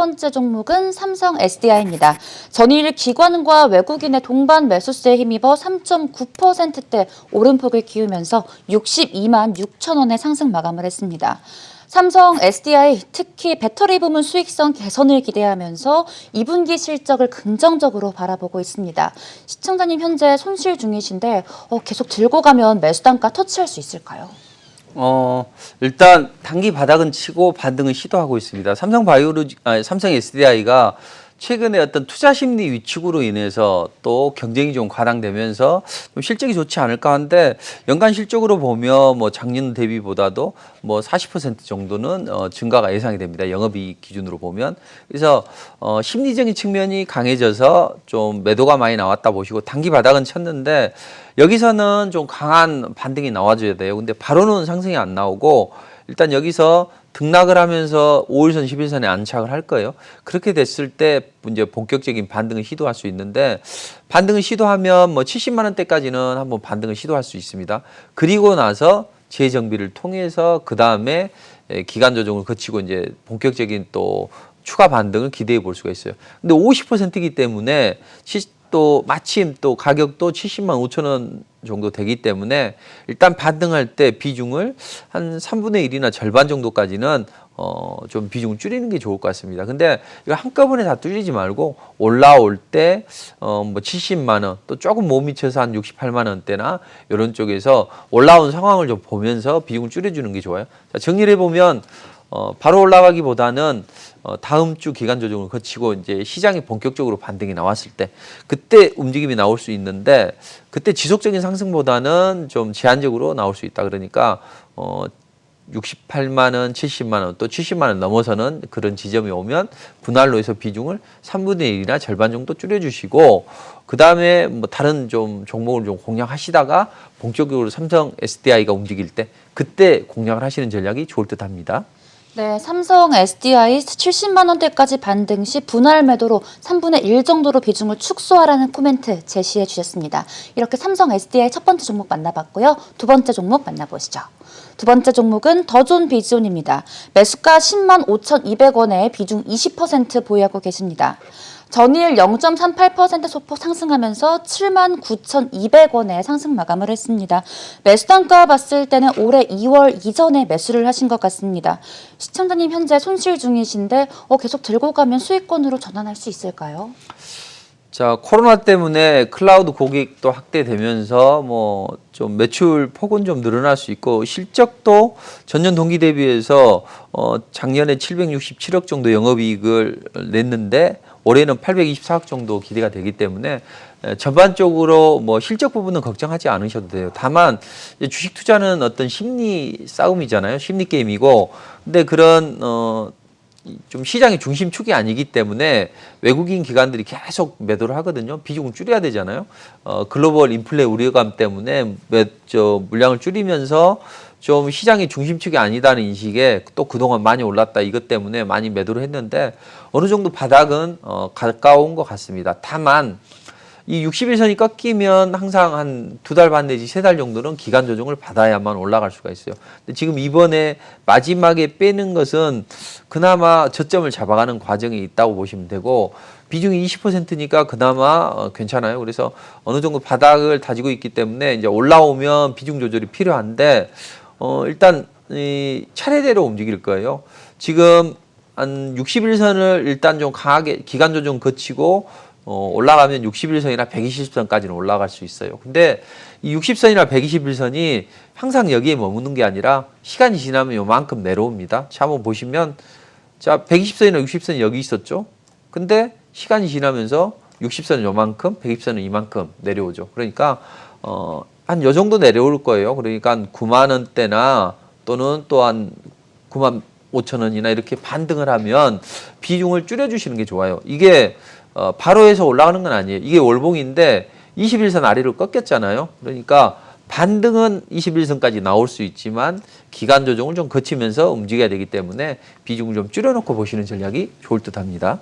번째 종목은 삼성 SDI입니다. 전일 기관과 외국인의 동반 매수세에 힘입어 3.9%대 오름폭을 키우면서 62만 6천 원의 상승 마감을 했습니다. 삼성 SDI 특히 배터리 부문 수익성 개선을 기대하면서 2분기 실적을 긍정적으로 바라보고 있습니다. 시청자님 현재 손실 중이신데 계속 들고 가면 매수 단가 터치할 수 있을까요? 일단 단기 바닥은 치고 반등을 시도하고 있습니다. 삼성 SDI가 최근에 어떤 투자 심리 위축으로 인해서 또 경쟁이 좀 과당되면서 좀 실적이 좋지 않을까 하는데 연간 실적으로 보면 뭐 작년 대비보다도 뭐 40% 정도는 증가가 예상이 됩니다. 영업이익 기준으로 보면. 그래서 심리적인 측면이 강해져서 좀 매도가 많이 나왔다 보시고 단기 바닥은 쳤는데 여기서는 좀 강한 반등이 나와줘야 돼요. 근데 바로는 상승이 안 나오고 일단 여기서 등락을 하면서 5일선, 10일선에 안착을 할 거예요. 그렇게 됐을 때 이제 본격적인 반등을 시도할 수 있는데 반등을 시도하면 뭐 70만 원대까지는 한번 반등을 시도할 수 있습니다. 그리고 나서 재정비를 통해서 그 다음에 기간 조정을 거치고 이제 본격적인 또 추가 반등을 기대해 볼 수가 있어요. 근데 50%이기 때문에 또 마침 또 가격도 70만 5천 원 정도 되기 때문에 일단 반등할 때 비중을 한 3분의 1이나 절반 정도까지는 좀 비중을 줄이는 게 좋을 것 같습니다. 근데 이거 한꺼번에 다 줄이지 말고 올라올 때 뭐 70만 원 또 조금 못 미쳐서 한 68만 원대나 이런 쪽에서 올라온 상황을 좀 보면서 비중을 줄여주는 게 좋아요. 자, 정리를 해보면 바로 올라가기보다는 다음 주 기간 조정을 거치고 이제 시장이 본격적으로 반등이 나왔을 때 그때 움직임이 나올 수 있는데 그때 지속적인 상승보다는 좀 제한적으로 나올 수 있다. 그러니까 68만 원, 70만 원, 또 70만 원 넘어서는 그런 지점이 오면 분할로 해서 비중을 3분의 1이나 절반 정도 줄여주시고 그 다음에 뭐 다른 좀 종목을 좀 공략하시다가 본격적으로 삼성 SDI가 움직일 때 그때 공략을 하시는 전략이 좋을 듯합니다. 네, 삼성 SDI 70만 원대까지 반등 시 분할 매도로 3분의 1 정도로 비중을 축소하라는 코멘트 제시해 주셨습니다. 이렇게 삼성 SDI 첫 번째 종목 만나봤고요. 두 번째 종목 만나보시죠. 두 번째 종목은 더존 비즈온입니다. 매수가 10만 5,200원에 비중 20% 보유하고 계십니다. 전일 0.38% 소폭 상승하면서 7만 9,200원에 상승 마감을 했습니다. 매수 단가 봤을 때는 올해 2월 이전에 매수를 하신 것 같습니다. 시청자님 현재 손실 중이신데 계속 들고 가면 수익권으로 전환할 수 있을까요? 자, 코로나 때문에 클라우드 고객도 확대되면서 뭐 좀 매출 폭은 좀 늘어날 수 있고 실적도 전년 동기 대비해서 작년에 767억 정도 영업이익을 냈는데 올해는 824억 정도 기대가 되기 때문에 전반적으로 뭐 실적 부분은 걱정하지 않으셔도 돼요. 다만 주식 투자는 어떤 심리 싸움이잖아요. 심리 게임이고 근데 그런 좀 시장의 중심축이 아니기 때문에 외국인 기관들이 계속 매도를 하거든요. 비중을 줄여야 되잖아요. 글로벌 인플레 우려감 때문에 물량을 줄이면서 좀 시장의 중심축이 아니다는 인식에 또 그동안 많이 올랐다 이것 때문에 많이 매도를 했는데 어느 정도 바닥은 가까운 것 같습니다. 다만 이 60일선이 꺾이면 항상 한 2달 반 내지 3달 정도는 기간 조정을 받아야만 올라갈 수가 있어요. 근데 지금 이번에 마지막에 빼는 것은 그나마 저점을 잡아가는 과정이 있다고 보시면 되고 비중이 20%니까 그나마 괜찮아요. 그래서 어느 정도 바닥을 다지고 있기 때문에 이제 올라오면 비중 조절이 필요한데 일단 차례대로 움직일 거예요. 지금 한 60일선을 일단 좀 강하게 기간 조정 거치고 올라가면 61선이나 120선까지는 올라갈 수 있어요. 근데 이 60선이나 121선이 항상 여기에 머무는 게 아니라 시간이 지나면 요만큼 내려옵니다. 자, 한번 보시면 자, 120선이나 60선이 여기 있었죠. 근데 시간이 지나면서 60선은 요만큼, 120선은 이만큼 내려오죠. 그러니까 한 요 정도 내려올 거예요. 그러니까 한 9만 원대나 또는 또 한 9만 5천 원이나 이렇게 반등을 하면 비중을 줄여주시는 게 좋아요. 이게 바로 해서 올라가는 건 아니에요. 이게 월봉인데 21선 아래로 꺾였잖아요. 그러니까 반등은 21선까지 나올 수 있지만 기간 조정을 좀 거치면서 움직여야 되기 때문에 비중을 좀 줄여놓고 보시는 전략이 좋을 듯합니다.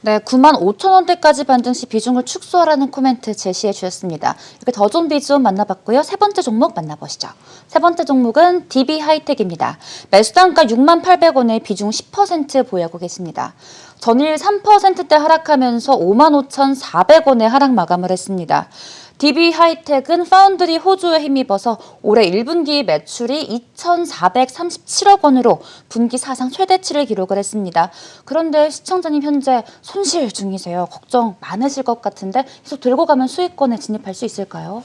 네, 95,000원대까지 반등 시 비중을 축소하라는 코멘트 제시해 주셨습니다. 이렇게 더 좋은 비중 만나봤고요. 세 번째 종목 만나보시죠. 세 번째 종목은 DB하이텍입니다. 매수단가 68,000원에 비중 10% 보유하고 계십니다. 전일 3%대 하락하면서 55,400원에 하락 마감을 했습니다. DB하이텍은 파운드리 호조에 힘입어서 올해 1분기 매출이 2,437억 원으로 분기 사상 최대치를 기록을 했습니다. 그런데 시청자님 현재 손실 중이세요. 걱정 많으실 것 같은데 계속 들고 가면 수익권에 진입할 수 있을까요?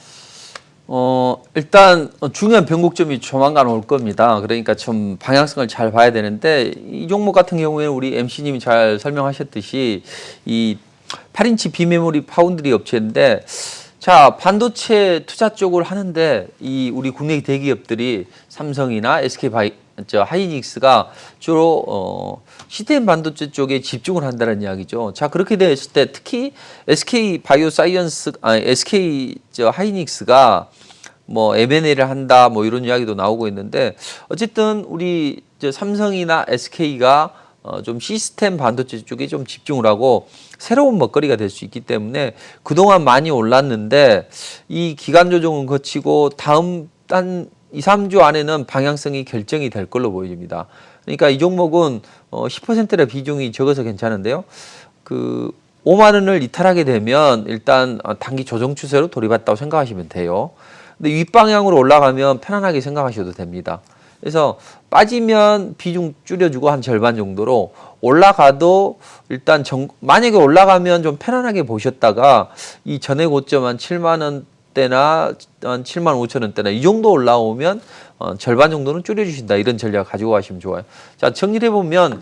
일단 중요한 변곡점이 조만간 올 겁니다. 그러니까 좀 방향성을 잘 봐야 되는데 이 종목 같은 경우에는 우리 MC님이 잘 설명하셨듯이 이 8인치 비메모리 파운드리 업체인데 자, 반도체 투자 쪽을 하는데 이 우리 국내 대기업들이 삼성이나 하이닉스가 주로 시스템 반도체 쪽에 집중을 한다는 이야기죠. 자, 그렇게 됐을 때 특히 SK 하이닉스가 뭐 M&A를 한다 뭐 이런 이야기도 나오고 있는데 어쨌든 우리 삼성이나 SK가 좀 시스템 반도체 쪽에 좀 집중을 하고 새로운 먹거리가 될 수 있기 때문에 그동안 많이 올랐는데 이 기간 조정은 거치고 다음 한 2, 3주 안에는 방향성이 결정이 될 걸로 보입니다. 그러니까 이 종목은 10%의 비중이 적어서 괜찮은데요. 그 5만 원을 이탈하게 되면 일단 단기 조정 추세로 돌입했다고 생각하시면 돼요. 근데 윗방향으로 올라가면 편안하게 생각하셔도 됩니다. 그래서 빠지면 비중 줄여주고 한 절반 정도로 올라가도 일단 만약에 올라가면 좀 편안하게 보셨다가 이 전에 고점 한 7만 원대나 한 7만 5천 원대나 이 정도 올라오면 절반 정도는 줄여주신다. 이런 전략 가지고 가시면 좋아요. 자, 정리를 해보면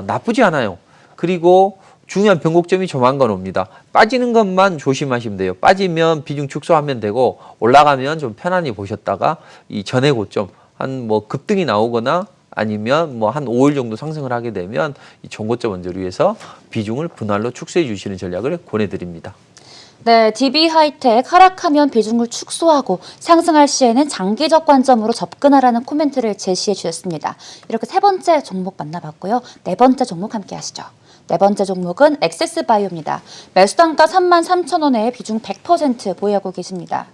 나쁘지 않아요. 그리고 중요한 변곡점이 조만간 옵니다. 빠지는 것만 조심하시면 돼요. 빠지면 비중 축소하면 되고 올라가면 좀 편안히 보셨다가 이 전에 고점 한 뭐 급등이 나오거나 아니면 뭐 한 5일 정도 상승을 하게 되면 이 종고점 원저를 위해서 비중을 분할로 축소해 주시는 전략을 권해드립니다. 네, DB하이텍 하락하면 비중을 축소하고 상승할 시에는 장기적 관점으로 접근하라는 코멘트를 제시해 주셨습니다. 이렇게 세 번째 종목 만나봤고요. 네 번째 종목 함께 하시죠. 네 번째 종목은 액세스바이오입니다. 매수단가 33,000원에 비중 100% 보유하고 계십니다.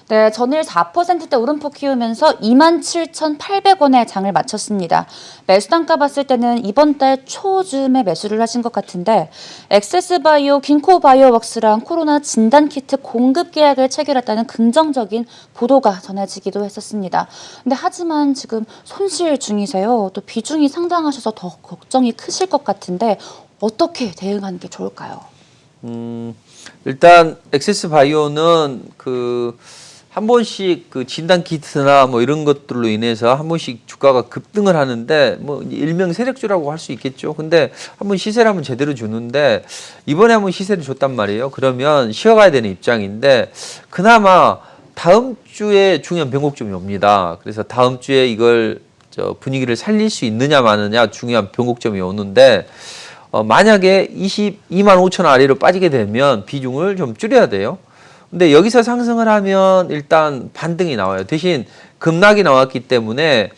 네, 전일 4%대 오름폭 키우면서 27,800원에 장을 마쳤습니다. 매수단가 봤을 때는 이번 달 초쯤에 매수를 하신 것 같은데 액세스바이오, 긴코바이오웍스랑 코로나 진단키트 공급 계약을 체결했다는 긍정적인 보도가 전해지기도 했었습니다. 근데 하지만 지금 손실 중이세요. 또 비중이 상당하셔서 더 걱정이 크실 것 같은데 어떻게 대응하는 게 좋을까요? 일단 액세스바이오는 한 번씩 그 진단 키트나 뭐 이런 것들로 인해서 한 번씩 주가가 급등을 하는데 뭐 일명 세력주라고 할 수 있겠죠. 근데 한번 시세를 한번 제대로 주는데 이번에 한번 시세를 줬단 말이에요. 그러면 쉬어가야 되는 입장인데 그나마 다음 주에 중요한 변곡점이 옵니다. 그래서 다음 주에 이걸 분위기를 살릴 수 있느냐 마느냐 중요한 변곡점이 오는데 만약에 22만 5천 원 아래로 빠지게 되면 비중을 좀 줄여야 돼요. 근데 여기서 상승을 하면 일단 반등이 나와요. 대신 급락이 나왔기 때문에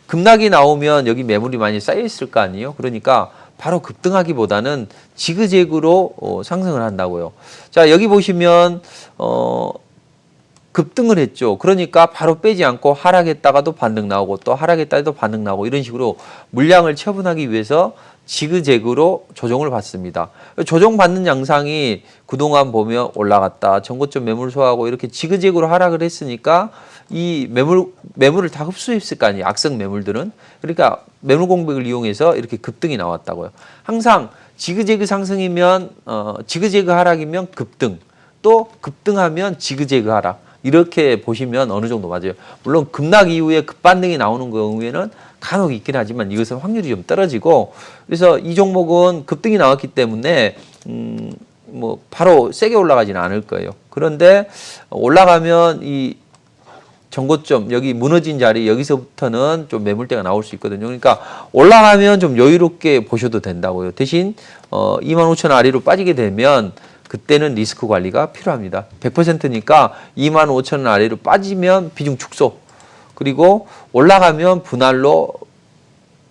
급락이 나오면 여기 매물이 많이 쌓여 있을 거 아니에요. 그러니까 바로 급등하기보다는 지그재그로 상승을 한다고요. 자, 여기 보시면 급등을 했죠. 그러니까 바로 빼지 않고 하락했다가도 반등 나오고 또 하락했다가도 반등 나오고 이런 식으로 물량을 처분하기 위해서 지그재그로 조정을 받습니다. 조정받는 양상이 그동안 보면 올라갔다. 전고점 매물 소화하고 이렇게 지그재그로 하락을 했으니까 이 매물을 다 흡수했을 거 아니에요. 악성 매물들은. 그러니까 매물 공백을 이용해서 이렇게 급등이 나왔다고요. 항상 지그재그 상승이면 지그재그 하락이면 급등. 또 급등하면 지그재그 하락. 이렇게 보시면 어느 정도 맞아요. 물론 급락 이후에 급반등이 나오는 경우에는 간혹 있긴 하지만 이것은 확률이 좀 떨어지고 그래서 이 종목은 급등이 나왔기 때문에 뭐 바로 세게 올라가지는 않을 거예요. 그런데 올라가면 이 전고점 여기 무너진 자리 여기서부터는 좀 매물대가 나올 수 있거든요. 그러니까 올라가면 좀 여유롭게 보셔도 된다고요. 대신 25,000원 아래로 빠지게 되면 그때는 리스크 관리가 필요합니다. 100%니까 25,000원 아래로 빠지면 비중 축소. 그리고 올라가면 분할로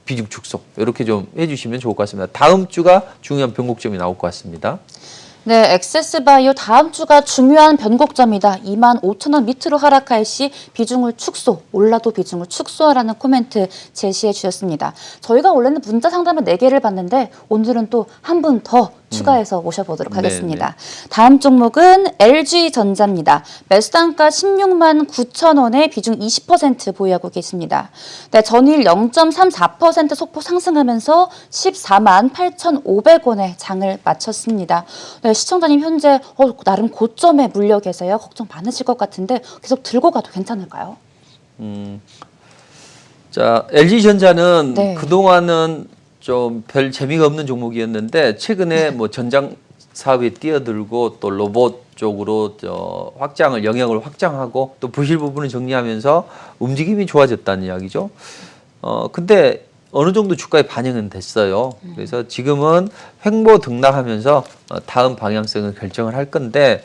비중 축소 이렇게 좀 해주시면 좋을 것 같습니다. 다음 주가 중요한 변곡점이 나올 것 같습니다. 네, 액세스바이오 다음 주가 중요한 변곡점이다. 25,000원 밑으로 하락할 시 비중을 축소, 올라도 비중을 축소하라는 코멘트 제시해 주셨습니다. 저희가 원래는 문자 상담을 4개를 받는데 오늘은 또 한 분 더 추가해서 모셔보도록 하겠습니다. 다음 종목은 LG전자입니다. 매수단가 16만 9천 원에 비중 20% 보유하고 계십니다. 네, 전일 0.34% 소폭 상승하면서 14만 8,500원에 장을 마쳤습니다. 네, 시청자님 현재 나름 고점에 물려 계세요. 걱정 많으실 것 같은데 계속 들고 가도 괜찮을까요? 자, LG전자는 네. 그동안은 좀 별 재미가 없는 종목이었는데 최근에 뭐 전장 사업에 뛰어들고 또 로봇 쪽으로 확장을 영역을 확장하고 또 부실 부분을 정리하면서 움직임이 좋아졌다는 이야기죠. 근데 어느 정도 주가에 반영은 됐어요. 그래서 지금은 횡보 등락하면서 다음 방향성을 결정을 할 건데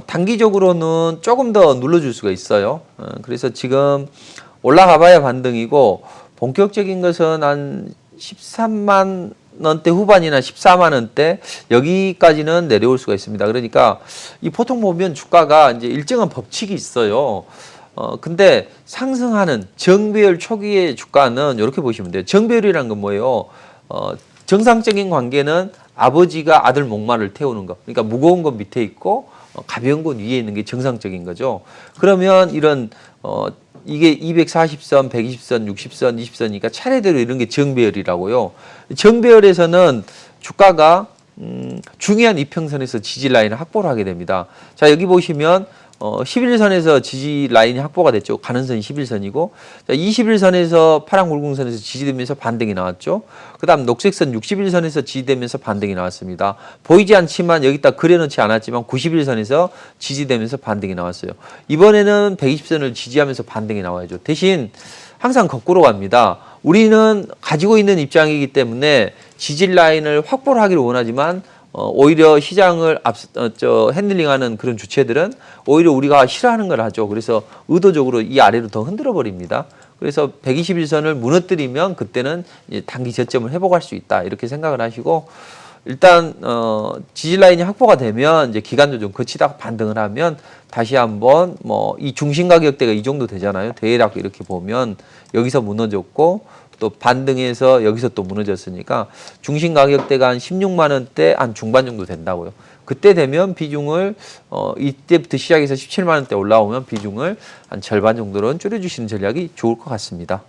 단기적으로는 조금 더 눌러줄 수가 있어요. 그래서 지금 올라가봐야 반등이고 본격적인 것은 한 13만 원대 후반이나 14만 원대 여기까지는 내려올 수가 있습니다. 그러니까 이 보통 보면 주가가 이제 일정한 법칙이 있어요. 근데 상승하는 정배열 초기의 주가는 이렇게 보시면 돼요. 정배열이란 건 뭐예요? 정상적인 관계는 아버지가 아들 목마를 태우는 거. 그러니까 무거운 건 밑에 있고 가벼운 건 위에 있는 게 정상적인 거죠. 그러면 이런 이게 240선, 120선, 60선, 20선이니까 차례대로 이런 게 정배열이라고요. 정배열에서는 주가가 중요한 이평선에서 지지 라인을 확보를 하게 됩니다. 자, 여기 보시면 11선에서 지지 라인이 확보가 됐죠. 가는 선이 11선이고 21선에서 파란 굵은선에서 지지되면서 반등이 나왔죠. 그 다음 녹색선 61선에서 지지되면서 반등이 나왔습니다. 보이지 않지만 여기다 그려놓지 않았지만 91선에서 지지되면서 반등이 나왔어요. 이번에는 120선을 지지하면서 반등이 나와야죠. 대신 항상 거꾸로 갑니다. 우리는 가지고 있는 입장이기 때문에 지지 라인을 확보를 하기를 원하지만 오히려 시장을 핸들링하는 그런 주체들은 오히려 우리가 싫어하는 걸 하죠. 그래서 의도적으로 이 아래로 더 흔들어 버립니다. 그래서 121선을 무너뜨리면 그때는 이제 단기 저점을 회복할 수 있다 이렇게 생각을 하시고 일단 지지 라인이 확보가 되면 이제 기간 조정 거치다가 반등을 하면 다시 한번 뭐 이 중심 가격대가 이 정도 되잖아요. 대략 이렇게 보면 여기서 무너졌고 또 반등해서 여기서 또 무너졌으니까 중심 가격대가 한 16만 원대 한 중반 정도 된다고요. 그때 되면 비중을 이때부터 시작해서 17만 원대 올라오면 비중을 한 절반 정도로는 줄여주시는 전략이 좋을 것 같습니다.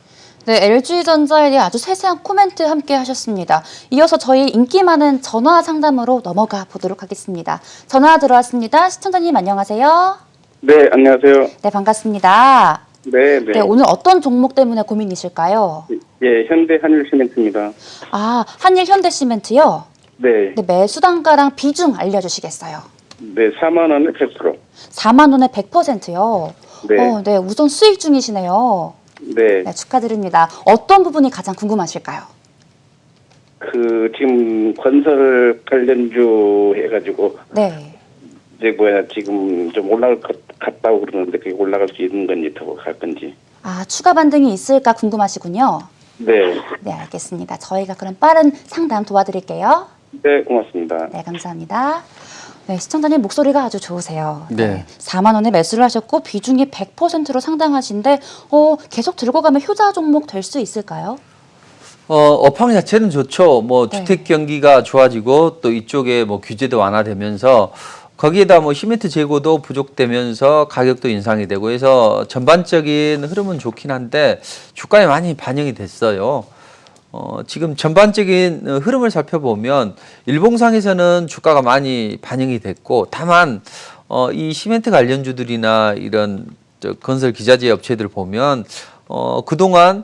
네, LG전자에 대해 아주 세세한 코멘트 함께 하셨습니다. 이어서 저희 인기 많은 전화 상담으로 넘어가 보도록 하겠습니다. 전화 들어왔습니다. 시청자님 안녕하세요. 네, 안녕하세요. 네, 반갑습니다. 네, 네. 네, 오늘 어떤 종목 때문에 고민이실까요? 예, 현대 한일시멘트입니다. 아, 한일 현대시멘트요? 네. 네, 매수 단가랑 비중 알려주시겠어요? 네, 4만 원에 100%. 4만 원에 100%요? 네. 네, 우선 수익 중이시네요. 네. 네, 축하드립니다. 어떤 부분이 가장 궁금하실까요? 지금 건설 관련주 해가지고, 네. 지금 좀 올라갈 것 같다고 그러는데, 그게 올라갈 수 있는 건지, 더 갈 건지. 아, 추가 반등이 있을까 궁금하시군요. 네. 네, 알겠습니다. 저희가 그럼 빠른 상담 도와드릴게요. 네, 고맙습니다. 네, 감사합니다. 네, 시청자님 목소리가 아주 좋으세요. 네. 4만 원에 매수를 하셨고 비중이 100%로 상당하신데 계속 들고 가면 효자 종목 될 수 있을까요? 업황 자체는 좋죠. 뭐 네. 주택 경기가 좋아지고 또 이쪽에 뭐 규제도 완화되면서 거기에다 뭐 시멘트 재고도 부족되면서 가격도 인상이 되고 해서 전반적인 흐름은 좋긴 한데 주가에 많이 반영이 됐어요. 지금 전반적인 흐름을 살펴보면 일봉상에서는 주가가 많이 반영이 됐고 다만 이 시멘트 관련주들이나 이런 건설 기자재 업체들 보면 그동안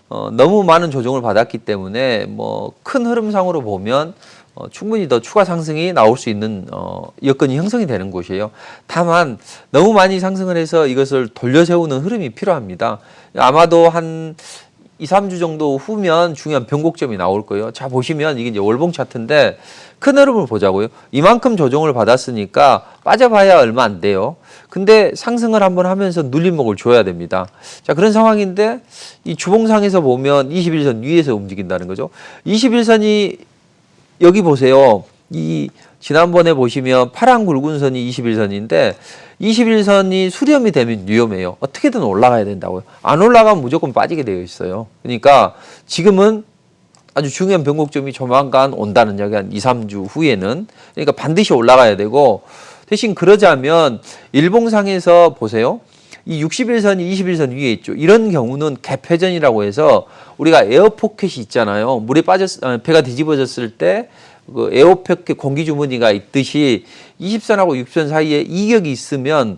너무 많은 조정을 받았기 때문에 뭐 큰 흐름상으로 보면 충분히 더 추가 상승이 나올 수 있는 여건이 형성이 되는 곳이에요. 다만 너무 많이 상승을 해서 이것을 돌려세우는 흐름이 필요합니다. 아마도 한 2, 3주 정도 후면 중요한 변곡점이 나올 거예요. 자, 보시면 이게 이제 월봉 차트인데 큰 흐름을 보자고요. 이만큼 조정을 받았으니까 빠져봐야 얼마 안 돼요. 근데 상승을 한번 하면서 눌림목을 줘야 됩니다. 자, 그런 상황인데 이 주봉상에서 보면 21선 위에서 움직인다는 거죠. 21선이 여기 보세요. 이 지난번에 보시면 파란 굵은 선이 21선인데 21선이 수렴이 되면 위험해요. 어떻게든 올라가야 된다고요. 안 올라가면 무조건 빠지게 되어 있어요. 그러니까 지금은 아주 중요한 변곡점이 조만간 온다는 이야기 한 2, 3주 후에는. 그러니까 반드시 올라가야 되고 대신 그러자면 일봉상에서 보세요. 이 61선이 21선 위에 있죠. 이런 경우는 갭회전이라고 해서 우리가 에어포켓이 있잖아요. 물에 배가 뒤집어졌을 때 그 에어포켓 공기 주머니가 있듯이 20선하고 60선 사이에 이격이 있으면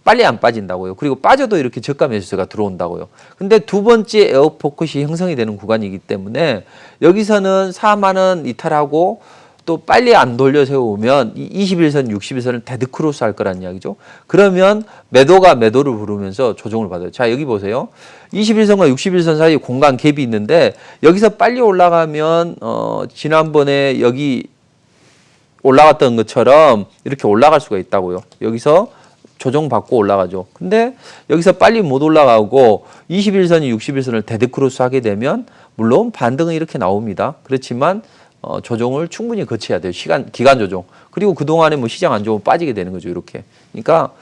빨리 안 빠진다고요. 그리고 빠져도 이렇게 저가 매수세가 들어온다고요. 근데 두 번째 에어포켓이 형성이 되는 구간이기 때문에 여기서는 4만 원 이탈하고 또 빨리 안 돌려 세우면 21선, 61선을 데드크로스 할 거란 이야기죠. 그러면 매도가 매도를 부르면서 조정을 받아요. 자, 여기 보세요. 21선과 61선 사이에 공간 갭이 있는데 여기서 빨리 올라가면 지난번에 여기 올라갔던 것처럼 이렇게 올라갈 수가 있다고요. 여기서 조정받고 올라가죠. 근데 여기서 빨리 못 올라가고 21선이 61선을 데드크로스 하게 되면 물론 반등은 이렇게 나옵니다. 그렇지만 조정을 충분히 거쳐야 돼요. 기간 조정. 그리고 그동안에 뭐 시장 안 좋으면 빠지게 되는 거죠. 이렇게. 그러니까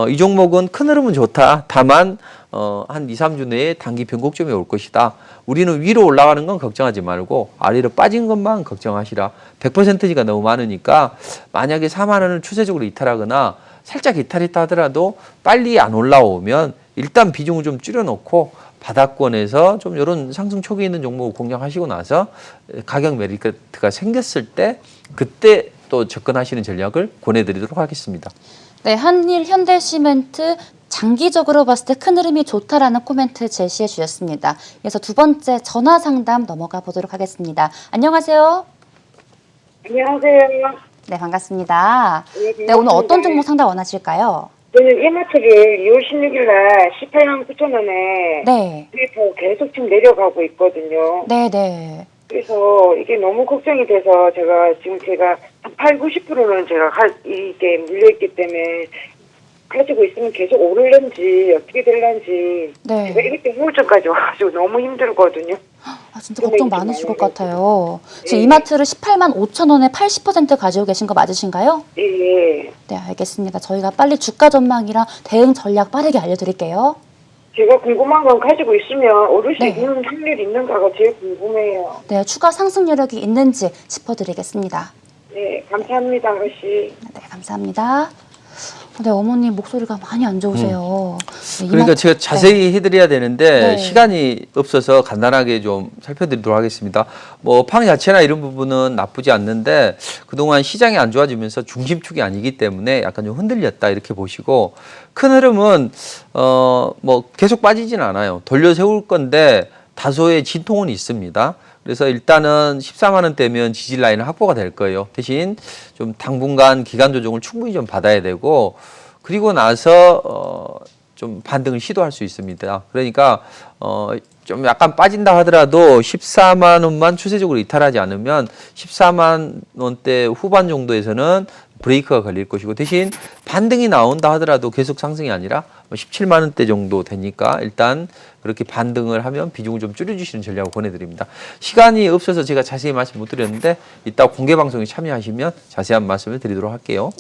이 종목은 큰 흐름은 좋다. 다만 한 2, 3주 내에 단기 변곡점이 올 것이다. 우리는 위로 올라가는 건 걱정하지 말고 아래로 빠진 것만 걱정하시라. 100%가 너무 많으니까 만약에 4만 원을 추세적으로 이탈하거나 살짝 이탈했다 하더라도 빨리 안 올라오면 일단 비중을 좀 줄여놓고 바닥권에서 좀 이런 상승 초기에 있는 종목을 공략하시고 나서 가격 메리트가 생겼을 때 그때 또 접근하시는 전략을 권해드리도록 하겠습니다. 네, 한일 현대시멘트 장기적으로 봤을 때 큰 흐름이 좋다라는 코멘트 제시해 주셨습니다. 이어서 두 번째 전화 상담 넘어가 보도록 하겠습니다. 안녕하세요. 안녕하세요. 네, 반갑습니다. 네, 네, 오늘 어떤 종목 상담 원하실까요? 저는 이마트를 2월 16일 날 18만 9천 원에 네. 그래서 계속 지금 내려가고 있거든요. 네, 네. 그래서 이게 너무 걱정이 돼서 제가 한 8, 90%는 이게 물려있기 때문에 가지고 있으면 계속 오를는지 어떻게 될런지 네. 제가 이렇게 우울증까지 와가지고 너무 힘들거든요. 아, 진짜 걱정 많으실 것 같아요. 지금 네. 이마트를 18만 5천 원에 80% 가지고 계신 거 맞으신가요? 예. 네, 알겠습니다. 저희가 빨리 주가 전망이랑 대응 전략 빠르게 알려드릴게요. 제가 궁금한 건 가지고 있으면 오를 수 네. 있는 확률이 있는가가 제일 궁금해요. 네, 추가 상승 여력이 있는지 짚어드리겠습니다. 네, 감사합니다, 아가씨. 네, 감사합니다. 네, 어머님 목소리가 많이 안 좋으세요. 네, 그러니까 제가 자세히 해드려야 되는데 네. 시간이 없어서 간단하게 좀 살펴드리도록 하겠습니다. 뭐 팡 자체나 이런 부분은 나쁘지 않는데 그동안 시장이 안 좋아지면서 중심축이 아니기 때문에 약간 좀 흔들렸다 이렇게 보시고 큰 흐름은 뭐 계속 빠지진 않아요. 돌려 세울 건데 다소의 진통은 있습니다. 그래서 일단은 14만 원대면 지지 라인은 확보가 될 거예요. 대신 좀 당분간 기간 조정을 충분히 좀 받아야 되고 그리고 나서 좀 반등을 시도할 수 있습니다. 그러니까 좀 약간 빠진다 하더라도 14만 원만 추세적으로 이탈하지 않으면 14만 원대 후반 정도에서는 브레이크가 걸릴 것이고 대신 반등이 나온다 하더라도 계속 상승이 아니라 17만 원대 정도 되니까 일단 그렇게 반등을 하면 비중을 좀 줄여주시는 전략을 권해드립니다. 시간이 없어서 제가 자세히 말씀 못 드렸는데 이따 공개 방송에 참여하시면 자세한 말씀을 드리도록 할게요.